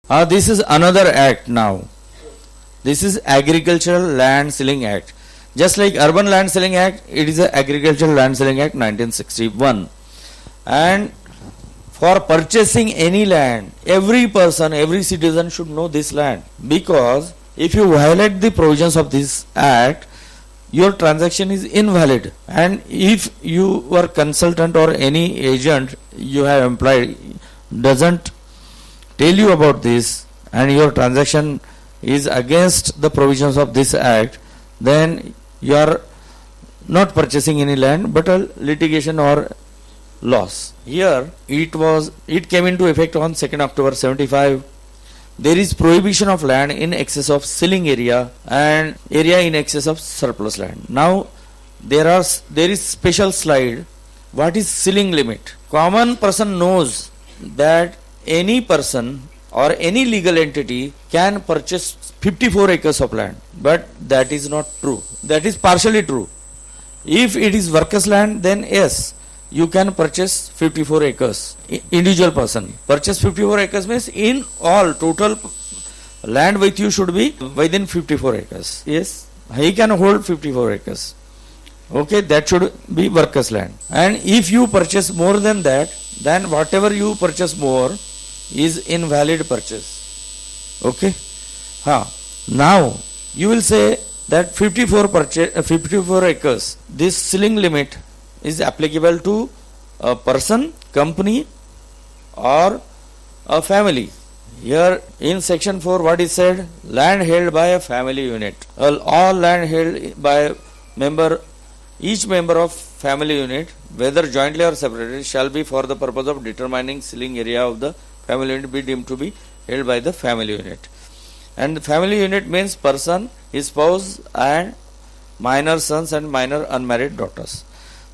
This is another act now. This is Agricultural Land Ceiling Act. Just like Urban Land Ceiling Act, it is the Agricultural Land Ceiling Act 1961. And for purchasing any land, every person, every citizen should know this land. Because if you violate the provisions of this act, your transaction is invalid. And if your consultant or any agent you have employed doesn't tell you about this and your transaction is against the provisions of this act, then you are not purchasing any land but a litigation or loss. Here it came into effect on 2nd October 75. There is prohibition of land in excess of ceiling area and area in excess of surplus land. Now there is special slide. What is ceiling limit? Common person knows that any person or any legal entity can purchase 54 acres of land, but that is not true. That is partially true. If it is workers' land, then yes, you can purchase 54 acres. Individual person purchase 54 acres means in all total land with you should be within 54 acres. Yes, he can hold 54 acres. Okay, that should be workers' land. And if you purchase more than that, then whatever you purchase more is invalid purchase. Okay. Now you will say that 54 acres, this ceiling limit is applicable to a person, company or a family. Here in section 4 what is said? Land held by a family unit. All land held by each member of family unit, whether jointly or separately, shall be for the purpose of determining ceiling area of the family unit be deemed to be held by the family unit. And the family unit means person, his spouse and minor sons and minor unmarried daughters.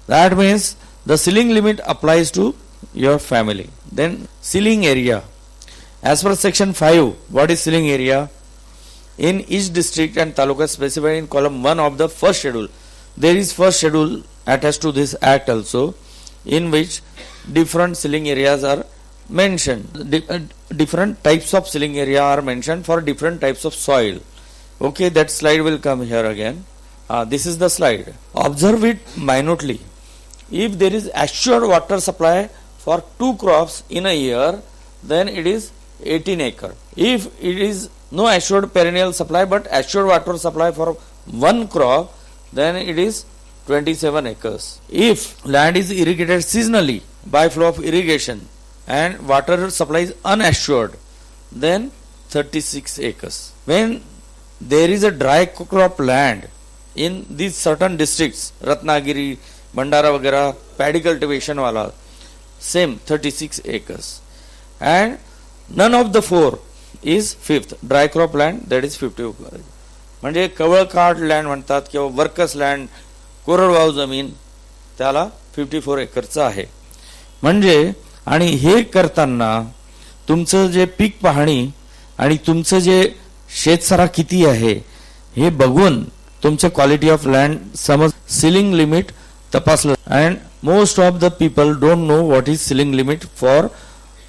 That means the ceiling limit applies to your family. Then ceiling area. As per section 5, what is ceiling area? In each district and taluka specified in column 1 of the first schedule, there is first schedule attached to this act also, in which different ceiling areas are mentioned. Different types of ceiling area are mentioned for different types of soil. Okay, that slide will come here again. This is the slide. Observe it minutely. If there is assured water supply for 2 crops in a year, then it is 18 acre. If it is no assured perennial supply but assured water supply for 1 crop, then it is 27 acres. If land is irrigated seasonally by flow of irrigation and water supply is unassured, then 36 acres. When there is a dry crop land in these certain districts, Ratnagiri, Bandara Vagara, paddy cultivation wala, same 36 acres. And none of the 4 is 5th. Dry crop land, that is 50 acres. म्हणजे कवळ card land म्हणतात किंवा workers land, कोरडवाहू जमीन, त्याला 54 एकरचं आहे. म्हणजे आणि हे करताना तुमचं जे पीक पाहणी आणि तुमचं जे शेतसारा किती आहे हे बघून तुमचं क्वालिटी ऑफ लँड समज ceiling limit tapasla. And most of the people don't know what is ceiling limit for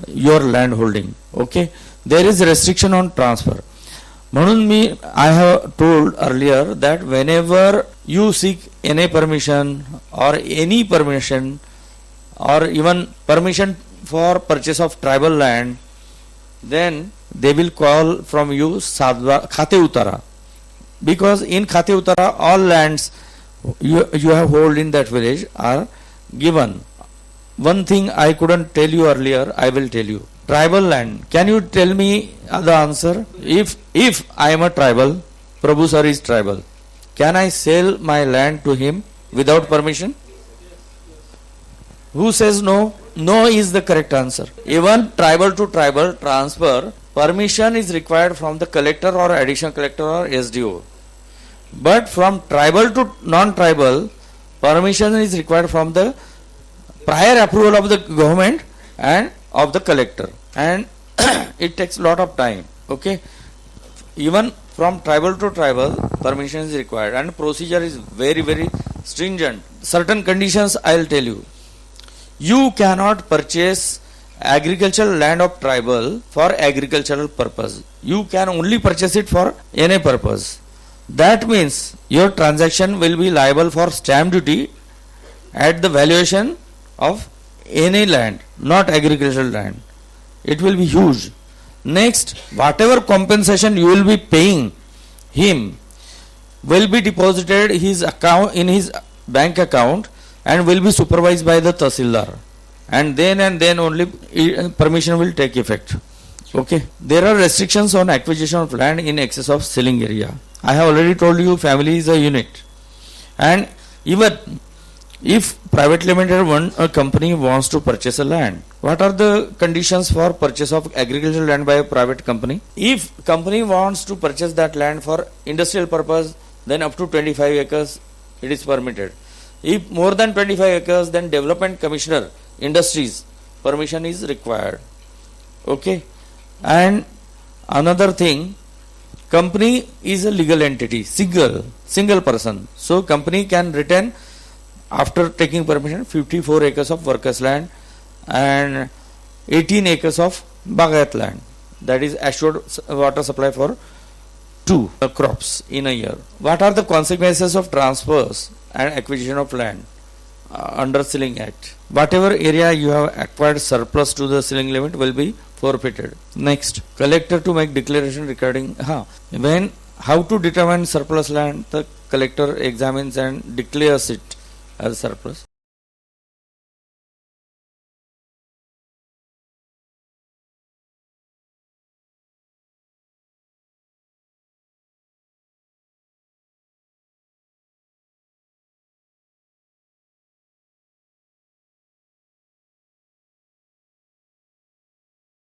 your land holding. Okay, there is restriction on transfer. म्हणून I have told earlier that whenever you seek any permission or any permission or even permission for purchase of tribal land, then they will call from you khate utara, because in khate utara all lands you have hold in that village are given. One thing I couldn't tell you earlier, I will tell you. Tribal land. Can you tell me the answer? If I am a tribal, Prabhu sir is tribal, can I sell my land to him without permission? Who says no? No is the correct answer. Even tribal to tribal transfer, permission is required from the collector or additional collector or SDO. But from tribal to non-tribal, permission is required from the prior approval of the government and of the collector, and it takes a lot of time. Okay, even from tribal to tribal, permission is required, and procedure is very, very stringent. Certain conditions I will tell you. You cannot purchase agricultural land of tribal for agricultural purpose. You can only purchase it for any purpose. That means your transaction will be liable for stamp duty at the valuation of any land, not agricultural land. It will be huge. Next, whatever compensation you will be paying him will be deposited his account in his bank account and will be supervised by the Tahsildar. And then only permission will take effect. Okay. There are restrictions on acquisition of land in excess of ceiling area. I have already told you family is a unit. And even if private limited a company wants to purchase a land, what are the conditions for purchase of agricultural land by a private company? If company wants to purchase that land for industrial purpose, then up to 25 acres it is permitted. If more than 25 acres, then development commissioner industries permission is required. Okay. And another thing, company is a legal entity, single person. So company can retain, after taking permission, 54 acres of workers land and 18 acres of bagayat land, that is assured water supply for 2 crops in a year. What are the consequences of transfers and acquisition of land under Ceiling Act? Whatever area you have acquired surplus to the ceiling limit will be forfeited. Next, collector to make declaration regarding how to determine surplus land. The collector examines and declares it as surplus.